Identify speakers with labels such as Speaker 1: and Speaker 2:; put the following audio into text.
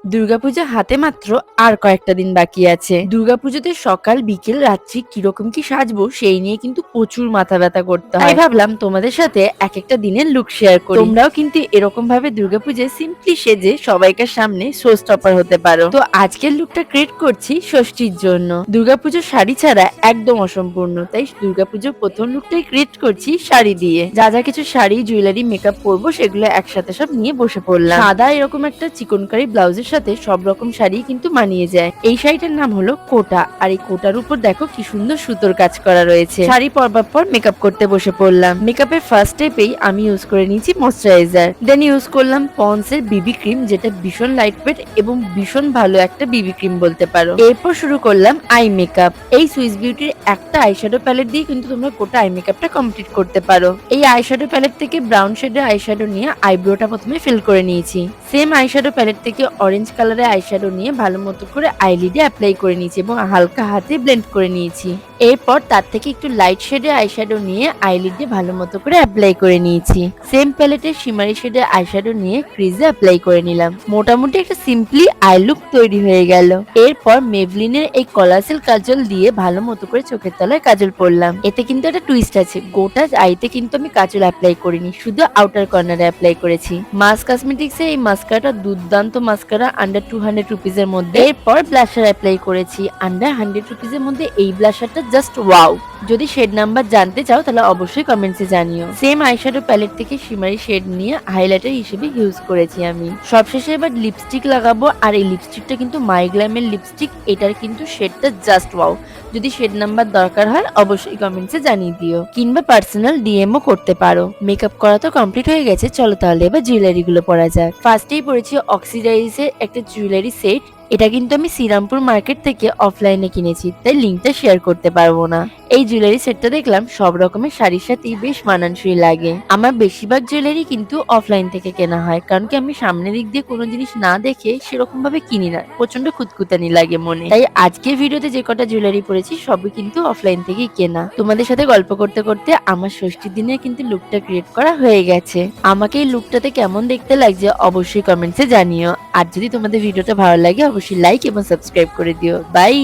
Speaker 1: দুর্গাপূজা হাতে মাত্র আর কয়েকটা দিন বাকি আছে। দুর্গাপুজোতে সকাল বিকেল রাত্রি কিরকম কি সাজবো সেই নিয়ে কিন্তু প্রচুর মাথা ব্যথা করতে হয়। তাই ভাবলাম তোমাদের সাথে এক একটা দিনের লুক শেয়ার করি। তোমরাও কিন্তু এরকম ভাবে দুর্গাপূজায় সিম্পলি সেজে সবাইকার সামনে শো স্টপার হতে পারো। তো আজকের লুকটা ক্রিয়েট করছি ষষ্ঠীর জন্য। দুর্গাপুজোর শাড়ি ছাড়া একদম অসম্পূর্ণ, তাই দুর্গাপুজোর প্রথম লুকটাই ক্রিয়েট করছি শাড়ি দিয়ে। যা যা কিছু শাড়ি জুয়েলারি মেকআপ পরবো সেগুলো একসাথে সব নিয়ে বসে পড়লাম। সাদা এরকম একটা চিকনকারি ব্লাউজের সাথে সব রকম শাড়ি কিন্তু মানিয়ে যায়। এই শাড়িটার নাম হলো কোটা, আর এই কোটার উপর দেখো কি সুন্দর সুতোর কাজ করা রয়েছে। শাড়ি পরবার পর মেকআপ করতে বসে পড়লাম। মেকআপের ফার্স্ট স্টেপেই আমি ইউজ করে নিয়েছি ময়শ্চারাইজার, দেন ইউজ করলাম পন্ডস এর বিবি ক্রিম, যেটা ভীষণ লাইট ওয়েট এবং ভীষণ ভালো একটা বিবি ক্রিম বলতে পারো। এরপর শুরু করলাম আই মেকআপ। এই সুইস বিউটির একটা আইশ্যাডো প্যালেট দিয়ে কিন্তু তোমরা কোটা আই মেকআপটা কমপ্লিট করতে পারো। এই আইশ্যাডো প্যালেট থেকে ব্রাউন শেডের আইশ্যাডো নিয়ে আইব্রোটা প্রথমে ফিল করে নিয়েছি। সেম আইশ্যাডো প্যালেট থেকে অরেঞ্জ কালারের আইশ্যাডো নিয়ে ভালো মতো করে আইলিডে অ্যাপ্লাই করে নিয়েছি এবং হালকা হাতে ব্লেন্ড করে নিয়েছি। এরপর তার থেকে একটু লাইট শেডের আইশ্যাডো নিয়ে আইলিডে ভালো মতো করে অ্যাপ্লাই করে নিয়েছি। সেম প্যালেটের শিমারি শেডের আইশ্যাডো নিয়ে ক্রিজে অ্যাপ্লাই করে নিলাম। মোটামুটি একটা সিম্পলি আই লুক তৈরি হয়ে গেল। এরপর মেভলিনের এই কলাসেল কাজল দিয়ে ভালো মতো করে চোখের তলায় কাজল পরলাম। এতে কিন্তু একটা টুইস্ট আছে, গোটা আইতে কিন্তু আমি কাজল অ্যাপ্লাই করিনি, শুধু আউটার কর্নারে অ্যাপ্লাই করেছি। মাস কসমেটিক্স এর এই মাস্কারাটা দুর্দান্ত মাস্কারা, আন্ডার 200 রুপিজের মধ্যে। এরপর ব্লাশার অ্যাপ্লাই করেছি আন্ডার 100 রুপিজের মধ্যে। এই ব্লাশারটা জাস্ট ওয়াও। যদি শেড নাম্বার জানতে চাও তাহলে অবশ্যই কমেন্টসে জানিও। সেম আইশ্যাডো প্যালেট থেকে শিমারি শেড নিয়ে হাইলাইটার হিসেবে ইউজ করেছি আমি। সবশেষে এবার লিপস্টিক লাগাবো, আর এই লিপস্টিকটা কিন্তু মাইগ্ল্যামের লিপস্টিক। এটার কিন্তু শেডটা জাস্ট ওয়াও। যদি শেড নাম্বার দরকার হয় অবশ্যই কমেন্টসে জানিয়ে দিও, কিংবা পার্সোনাল ডিএমও করতে পারো। মেকআপ করা তো কমপ্লিট হয়ে গেছে, চলো তাহলে এবার জুয়েলারি গুলো পরা যাক। ফার্স্টেই পরেছি অক্সিডাইজের একটা জুয়েলারি সেট। এটা কিন্তু আমি শ্রীরামপুর মার্কেট থেকে অফলাইনে কিনেছি, তাই লিঙ্কটা শেয়ার করতে পারবো না। এই জুয়েলারি সেটটা দেখলাম সব রকমের শাড়ির সাথেই বেশ মানানসই লাগে। আমার বেশিরভাগ জুয়েলারি কিন্তু অফলাইন থেকে কেনা হয়, কারণ কি আমি সামনের দিক দিয়ে কোনো জিনিস না দেখে সেরকম ভাবে কিনি না, প্রচন্ড খুঁতখুতানি লাগে মনে। তাই আজকে ভিডিওতে যে কটা জুয়েলারি পরেছি সবই কিন্তু অফলাইন থেকেই কেনা। তোমাদের সাথে গল্প করতে করতে আমার ষষ্ঠীর দিনে কিন্তু লুকটা ক্রিয়েট করা হয়ে গেছে। আমাকে এই লুকটাতে কেমন দেখতে লাগছে অবশ্যই কমেন্টসে জানিও। আর যদি তোমাদের ভিডিওটা ভালো লাগে অবশ্যই লাইক এবং সাবস্ক্রাইব করে দিও। বাই।